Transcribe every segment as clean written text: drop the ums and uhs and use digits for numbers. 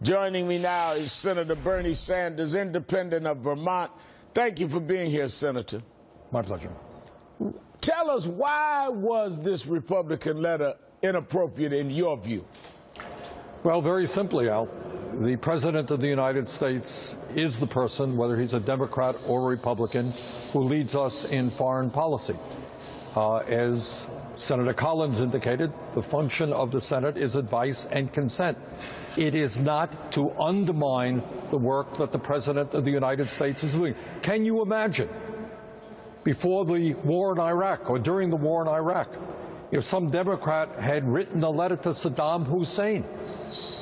Joining me now is Senator Bernie Sanders, independent of Vermont. Thank you for being here, Senator. My pleasure. Tell us, why was this Republican letter inappropriate in your view? Well, very simply, Al, the President of the United States is the person, whether he's a Democrat or a Republican, who leads us in foreign policy. As Senator Collins indicated, the function of the Senate is advice and consent. It is not to undermine the work that the President of the United States is doing. Can you imagine, before the war in Iraq or during the war in Iraq, if some Democrat had written a letter to Saddam Hussein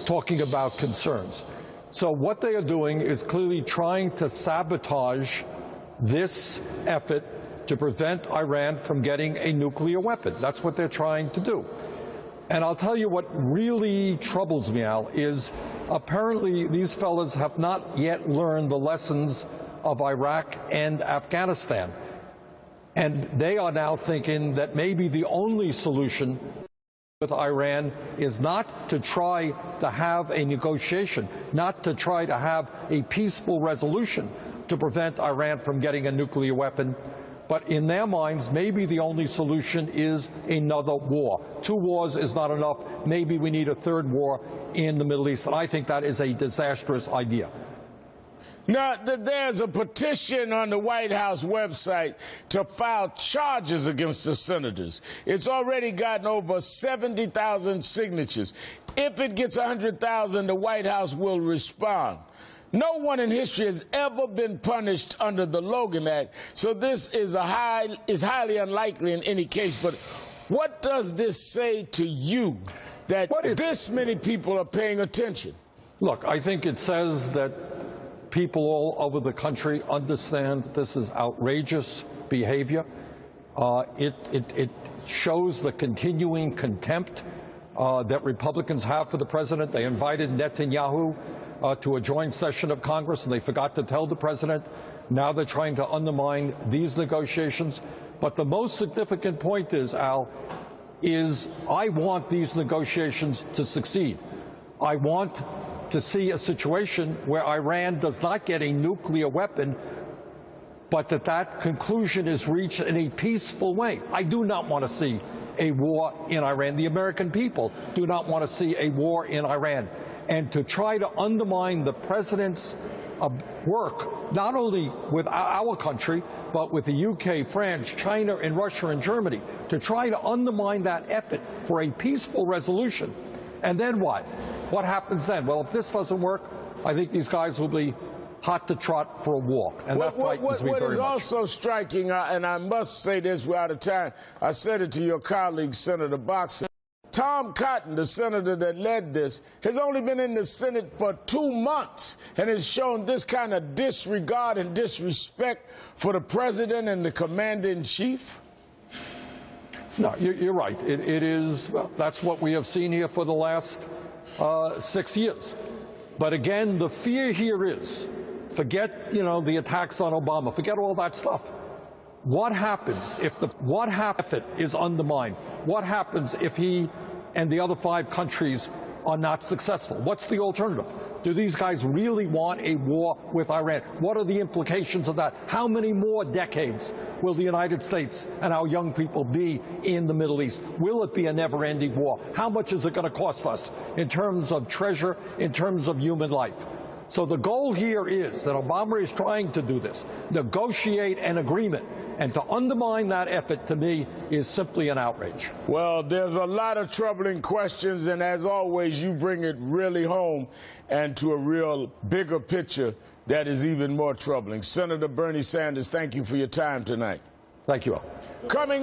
talking about concerns? So what they are doing is clearly trying to sabotage this effort to prevent Iran from getting a nuclear weapon. That's what they're trying to do. And I'll tell you what really troubles me, Al, is apparently these fellas have not yet learned the lessons of Iraq and Afghanistan. And they are now thinking that maybe the only solution with Iran is not to try to have a negotiation, not to try to have a peaceful resolution to prevent Iran from getting a nuclear weapon, but in their minds, maybe the only solution is another war. 2 wars is not enough. Maybe we need a 3rd war in the Middle East. And I think that is a disastrous idea. Now, there's a petition on the White House website to file charges against the senators. It's already gotten over 70,000 signatures. If it gets 100,000, the White House will respond. No one in history has ever been punished under the Logan Act, so this is highly unlikely in any case. But what does this say to you that this many people are paying attention? Look, I think it says that people all over the country understand this is outrageous behavior. It shows the continuing contempt that Republicans have for the president. They invited Netanyahu to a joint session of Congress, and they forgot to tell the president. Now they're trying to undermine these negotiations. But the most significant point is, Al, I want these negotiations to succeed. I want to see a situation where Iran does not get a nuclear weapon, but that conclusion is reached in a peaceful way. I do not want to see a war in Iran. The American people do not want to see a war in Iran. And to try to undermine the president's work, not only with our country, but with the UK, France, China, and Russia and Germany, to try to undermine that effort for a peaceful resolution. And then what? What happens then? Well, if this doesn't work, I think these guys will be hot to trot for a war. And that frightens me very much. What is also striking, and I must say this, we're out of time. I said it to your colleague, Senator Boxer. Tom Cotton, the senator that led this, has only been in the Senate for 2 months and has shown this kind of disregard and disrespect for the president and the commander-in-chief. No, you're right. It is, well, that's what we have seen here for the last 6 years. But again, the fear here is, forget, the attacks on Obama, forget all that stuff. What happens if what is undermined? What happens if he and the other 5 countries are not successful? What's the alternative? Do these guys really want a war with Iran? What are the implications of that? How many more decades will the United States and our young people be in the Middle East? Will it be a never-ending war? How much is it going to cost us in terms of treasure, in terms of human life? So the goal here is that Obama is trying to do this, negotiate an agreement, and to undermine that effort, to me, is simply an outrage. Well, there's a lot of troubling questions, and as always, you bring it really home and to a real bigger picture that is even more troubling. Senator Bernie Sanders, thank you for your time tonight. Thank you all. Coming